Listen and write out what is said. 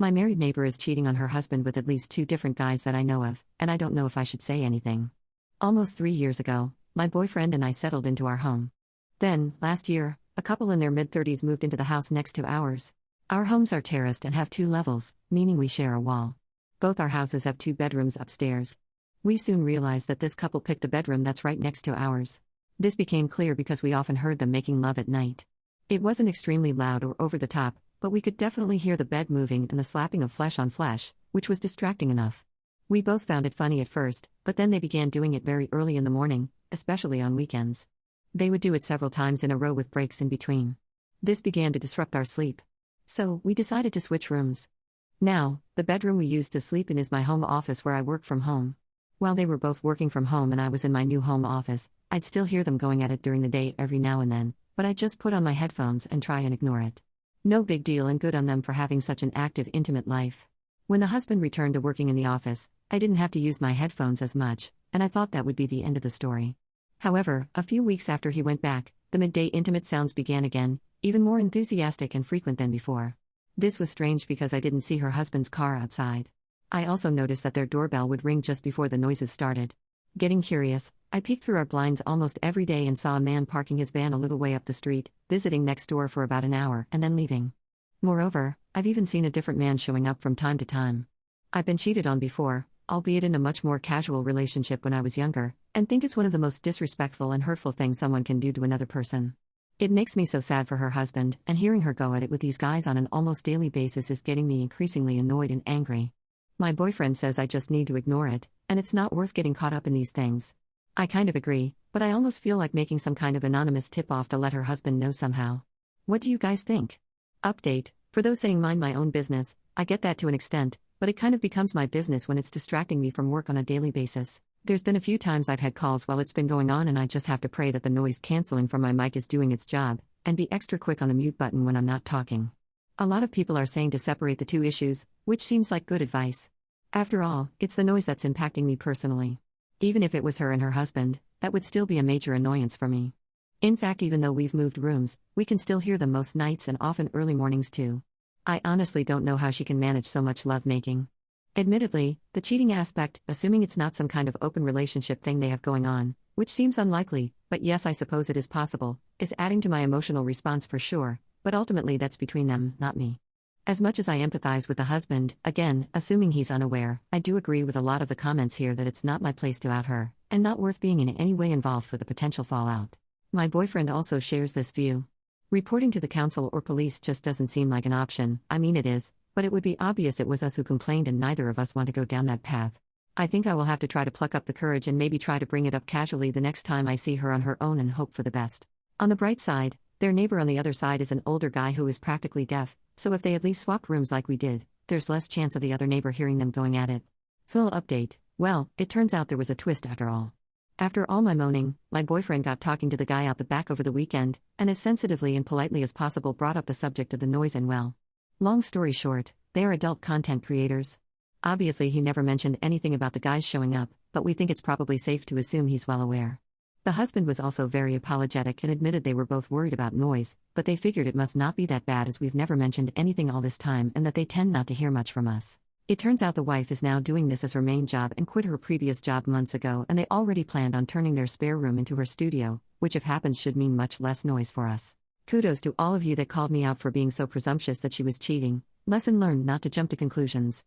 My married neighbor is cheating on her husband with at least 2 different guys that I know of, and I don't know if I should say anything. Almost 3 years ago, my boyfriend and I settled into our home. Then, last year, a couple in their mid-30s moved into the house next to ours. Our homes are terraced and have 2 levels, meaning we share a wall. Both our houses have 2 bedrooms upstairs. We soon realized that this couple picked the bedroom that's right next to ours. This became clear because we often heard them making love at night. It wasn't extremely loud or over the top, but we could definitely hear the bed moving and the slapping of flesh on flesh, which was distracting enough. We both found it funny at first, but then they began doing it very early in the morning, especially on weekends. They would do it several times in a row with breaks in between. This began to disrupt our sleep. So, we decided to switch rooms. Now, the bedroom we used to sleep in is my home office where I work from home. While they were both working from home and I was in my new home office, I'd still hear them going at it during the day every now and then, but I just put on my headphones and try and ignore it. No big deal and good on them for having such an active, intimate life. When the husband returned to working in the office, I didn't have to use my headphones as much, and I thought that would be the end of the story. However, a few weeks after he went back, the midday intimate sounds began again, even more enthusiastic and frequent than before. This was strange because I didn't see her husband's car outside. I also noticed that their doorbell would ring just before the noises started. Getting curious, I peeked through our blinds almost every day and saw a man parking his van a little way up the street, visiting next door for about an hour, and then leaving. Moreover, I've even seen a different man showing up from time to time. I've been cheated on before, albeit in a much more casual relationship when I was younger, and think it's one of the most disrespectful and hurtful things someone can do to another person. It makes me so sad for her husband, and hearing her go at it with these guys on an almost daily basis is getting me increasingly annoyed and angry. My boyfriend says I just need to ignore it, and it's not worth getting caught up in these things. I kind of agree, but I almost feel like making some kind of anonymous tip-off to let her husband know somehow. What do you guys think? Update: for those saying mind my own business, I get that to an extent, but it kind of becomes my business when it's distracting me from work on a daily basis. There's been a few times I've had calls while it's been going on and I just have to pray that the noise canceling from my mic is doing its job, and be extra quick on the mute button when I'm not talking. A lot of people are saying to separate the 2 issues, which seems like good advice. After all, it's the noise that's impacting me personally. Even if it was her and her husband, that would still be a major annoyance for me. In fact, even though we've moved rooms, we can still hear them most nights and often early mornings too. I honestly don't know how she can manage so much lovemaking. Admittedly, the cheating aspect, assuming it's not some kind of open relationship thing they have going on, which seems unlikely, but yes, I suppose it is possible, is adding to my emotional response for sure, but ultimately that's between them, not me. As much as I empathize with the husband, again, assuming he's unaware, I do agree with a lot of the comments here that it's not my place to out her, and not worth being in any way involved for the potential fallout. My boyfriend also shares this view. Reporting to the council or police just doesn't seem like an option. I mean it is, but it would be obvious it was us who complained and neither of us want to go down that path. I think I will have to try to pluck up the courage and maybe try to bring it up casually the next time I see her on her own and hope for the best. On the bright side, their neighbor on the other side is an older guy who is practically deaf, so if they at least swapped rooms like we did, there's less chance of the other neighbor hearing them going at it. Full update: well, it turns out there was a twist after all. After all my moaning, my boyfriend got talking to the guy out the back over the weekend, and as sensitively and politely as possible brought up the subject of the noise and well. Long story short, they are adult content creators. Obviously he never mentioned anything about the guys showing up, but we think it's probably safe to assume he's well aware. The husband was also very apologetic and admitted they were both worried about noise, but they figured it must not be that bad as we've never mentioned anything all this time and that they tend not to hear much from us. It turns out the wife is now doing this as her main job and quit her previous job months ago, and they already planned on turning their spare room into her studio, which if happens should mean much less noise for us. Kudos to all of you that called me out for being so presumptuous that she was cheating. Lesson learned: not to jump to conclusions.